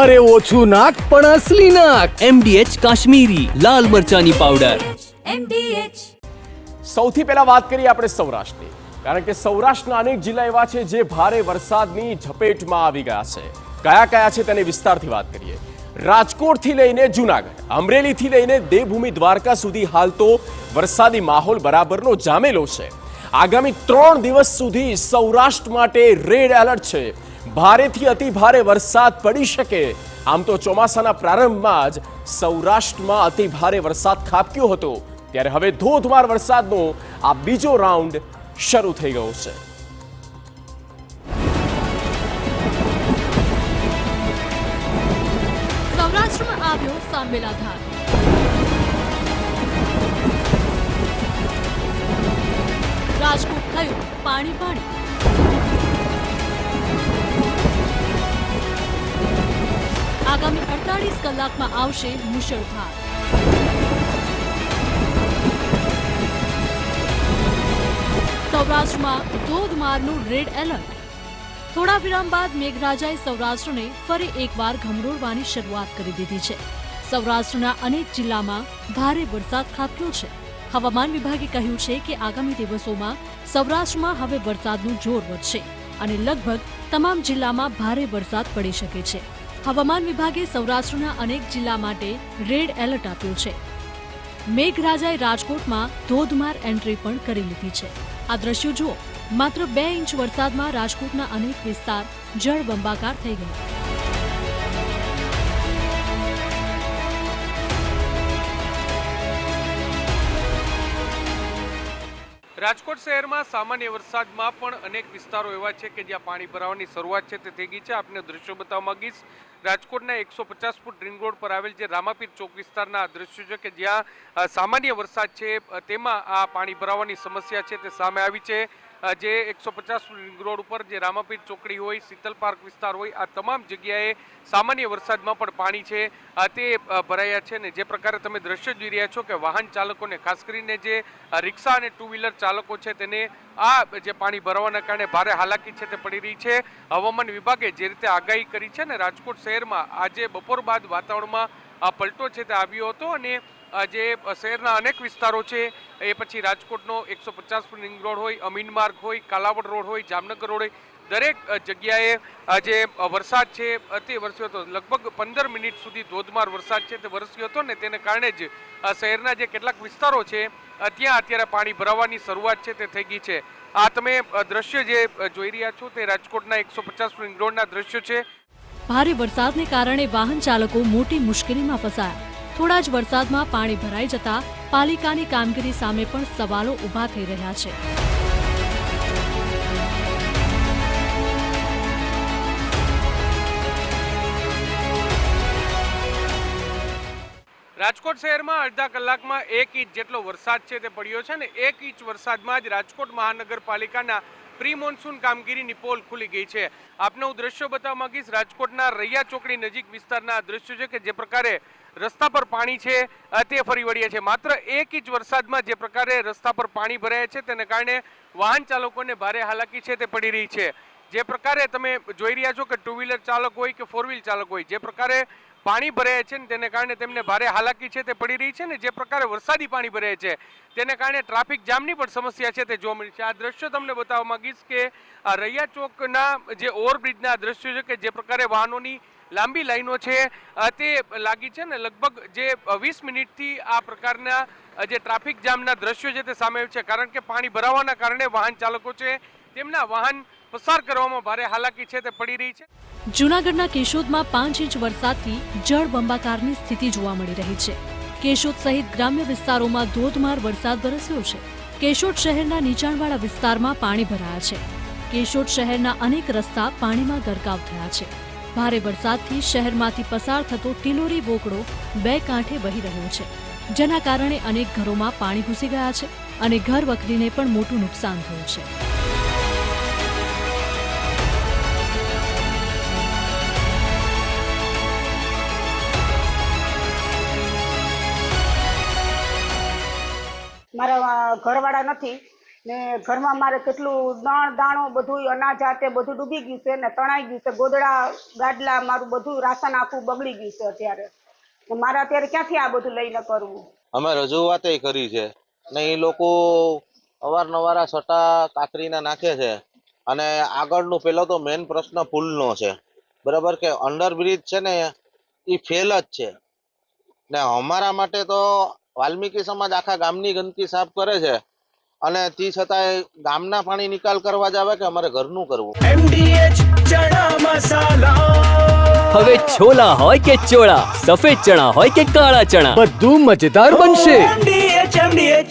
અરે ઓછું નાક પણ અસલી નાક. MDH કાશ્મીરી લાલ મરચાની પાવડર. MDH. સૌથી પહેલા વાત કરીએ આપણે સૌરાષ્ટ્રની, કારણ કે સૌરાષ્ટ્રના અનેક જિલ્લા એવા છે જે ભારે વરસાદની ઝપેટમાં આવી ગયા છે. કયા કયા છે તેની વિસ્તારથી વાત કરીએ. રાજકોટથી લઈને જૂનાગઢ, અમરેલીથી લઈને દેવભૂમિ દ્વારકા સુધી હાલ તો વરસાદી માહોલ બરાબરનો જામેલો છે. આગામી 3 દિવસ સુધી સૌરાષ્ટ્ર માટે રેડ એલર્ટ છે. ભારેથી અતિ ભારે વરસાદ પડી શકે. આમ તો ચોમાસાના પ્રારંભમાં જ સૌરાષ્ટ્રમાં અતિ ભારે વરસાદ ખાબક્યો હતો, ત્યારે હવે ધોધમાર વરસાદનો આ બીજો રાઉન્ડ શરૂ થઈ ગયો છે. સૌરાષ્ટ્રમાં આવ્યો સાંબેલાધાર. રાજકોટ થયું પાણી પાણી. આગામી 48 કલાકમાં આવશે મુશળધાર. સૌરાષ્ટ્રમાં ધોધમારનું રેડ એલર્ટ. થોડા વિરામ બાદ મેઘરાજાએ સૌરાષ્ટ્રને ફરી એકવાર ઘમરોળવાની શરૂઆત કરી દીધી છે. સૌરાષ્ટ્રના અનેક જિલ્લામાં ભારે વરસાદ ખાબક્યો છે. હવામાન વિભાગે કહ્યું છે કે આગામી દિવસોમાં સૌરાષ્ટ્રમાં હવે વરસાદનું જોર વધશે અને લગભગ તમામ જિલ્લામાં ભારે વરસાદ પડી શકે છે. હવામાન વિભાગે સૌરાષ્ટ્રના અનેક જિલ્લા માટે રેડ એલર્ટ આપ્યું છે. મેઘરાજાએ રાજકોટમાં ધોધમાર એન્ટ્રી પણ કરી લીધી છે. આ દ્રશ્યો જુઓ. માત્ર 2 ઇંચ વરસાદમાં રાજકોટના અનેક વિસ્તાર જળબંબાકાર થઈ ગયા. રાજકોટ શહેરમાં સામાન્ય વરસાદમાં પણ અનેક વિસ્તારો એવા છે કે જ્યાં પાણી ભરાવાની શરૂઆત છે તે થઈ ગઈ છે. આપને દ્રશ્યો બતાવવા માંગીશ. રાજકોટના 150 ફૂટ રિંગ રોડ પર આવેલ જે રામાપીર ચોક વિસ્તારના દ્રશ્યો છે કે જ્યાં સામાન્ય વરસાદ છે તેમાં આ પાણી ભરાવાની સમસ્યા છે તે સામે આવી છે. જે 150 રિંગ રોડ ઉપર જે રામાપીર ચોકડી હોય, શીતલ પાર્ક વિસ્તાર હોય, આ તમામ જગ્યાએ સામાન્ય વરસાદમાં પણ પાણી છે તે ભરાયા છે. ને જે પ્રકારે તમે દ્રશ્ય જોઈ રહ્યા છો કે વાહન ચાલકોને, ખાસ કરીને જે રિક્ષા અને 2 વ્હીલર ચાલકો છે તેને આ જે પાણી ભરાવાના કારણે ભારે હાલાકી છે તે પડી રહી છે. હવામાન વિભાગે જે રીતે આગાહી કરી છે ને, રાજકોટ શહેરમાં આજે બપોર બાદ વાતાવરણમાં આ પલટો છે તે આવ્યો હતો અને જે શહેરના અનેક વિસ્તારો છે એ પછી રાજકોટનો 150 ફૂટ રિંગ રોડ હોય, અમીન માર્ગ હોય, કાલાવડ રોડ હોય, જામનગર રોડ હોય, દરેક જગ્યાએ જે વરસાદ છે તે વરસ્યો હતો. લગભગ 15 મિનિટ સુધી ધોધમાર વરસાદ છે તે વરસ્યો હતો ને તેને કારણે જ શહેરના જે કેટલાક વિસ્તારો છે ત્યાં અત્યારે પાણી ભરાવાની શરૂઆત છે તે થઈ ગઈ છે. આ તમે દ્રશ્ય જે જોઈ રહ્યા છો તે રાજકોટના 150 રિંગ રોડના દ્રશ્યો છે. ભારે વરસાદને કારણે વાહન ચાલકો મોટી મુશ્કેલીમાં ફસાયા. થોડા જ વરસાદમાં પાણી ભરાઈ જતા પાલિકાની કામગીરી સામે પણ સવાલો ઊભા થઈ રહ્યા છે. રાજકોટ શહેરમાં અડધા કલાકમાં 1 ઇંચ જેટલો વરસાદ છે તે પડ્યો છે ને 1 ઇંચ વરસાદમાં જ રાજકોટ મહાનગરપાલિકાના પ્રી મોન્સૂન કામગીરીની પોલ ખુલી ગઈ છે. આપને હું દ્રશ્યો બતાવવા માંગીશ. રાજકોટના રૈયા ચોકડી નજીક વિસ્તારના દ્રશ્યો છે કે જે પ્રકારે રસ્તા પર પાણી છે તે ફરી વળ્યા છે. માત્ર 1 ઇંચ વરસાદમાં જે પ્રકારે રસ્તા પર પાણી ભરાયા છે તેને કારણે વાહન ચાલકોને ભારે હાલાકી છે તે પડી રહી છે. જે પ્રકારે તમે જોઈ રહ્યા છો કે 2 વ્હીલર ચાલક હોય કે 4 વ્હીલ ચાલક હોય, જે પ્રકારે પાણી ભરાય છે ને તેને કારણે તેમને ભારે હાલાકી છે તે પડી રહી છે ને જે પ્રકારે વરસાદી પાણી ભરાય છે તેને કારણે ટ્રાફિક જામની પણ સમસ્યા છે તે જોવા મળી છે. આ દ્રશ્યો તમને બતાવવા માંગીશ કે આ રૈયા ચોકના જે ઓવરબ્રિજના દ્રશ્યો છે કે જે પ્રકારે વાહનોની લાંબી લાઈનો છે તે લાગી છે ને લગભગ જે 20 મિનિટથી આ પ્રકારના જે ટ્રાફિક જામના દ્રશ્યો છે તે સામે આવ્યું છે. કારણ કે પાણી ભરાવાના કારણે વાહન ચાલકો છે તેમના વાહન પસાર કરવામાં ભારે હાલાકી છે તે પડી રહી છે. જૂનાગઢના કેશોદમાં 5 ઇંચ વરસાદથી જળબંબાકારની સ્થિતિ જોવા મળી રહી છે. કેશોદ સહિત ગ્રામ્ય વિસ્તારોમાં ધોધમાર વરસાદ વરસ્યો છે. કેશોદ શહેરના નીચાણવાળા વિસ્તારમાં પાણી ભરાયા છે. કેશોદ શહેરના અનેક રસ્તા પાણીમાં ગરકાવ થયા છે. ભારે વરસાદથી શહેરમાંથી પસાર થતો ટિલોરી વોકળો 2 કાંઠે વહી રહ્યો છે, જેના કારણે અનેક ઘરોમાં પાણી ઘૂસી ગયા છે અને ઘર વખરીને પણ મોટું નુકસાન થયું છે. મારા ઘરવાળા નથી ને ઘરમાં મારે કેટલું દાણો બધું અનાજ આતે બધું ડૂબી ગયું છે ને તણાઈ ગયું છે. ગોદડા ગાડલા મારું બધું રાશન આખું બગડી ગયું છે અત્યારે. ને મારે અત્યારે ક્યાંથી આ બધું લઈને કરવું? અમે રજૂઆત કરી છે ને એ લોકો અવારનવાર આ સટા કાતરીને નાખે છે. અને આગળનું પેલો તો મેઇન પ્રશ્ન પુલનો છે, બરાબર, કે અંડરબ્રિજ છે ને એ ફેલ જ છે. ને અમારા માટે તો વાલ્મીકી સમાજ આખા ગામની ગંદકી સાફ કરે છે અને તે છતાંય ગામના પાણી નિકાલ કરવા જ આવે કે અમારે ઘરનું કરવું. હવે છોલા હોય કે ચોળા, સફેદ ચણા હોય કે કાળા ચણા, બધું મજેદાર બનશે.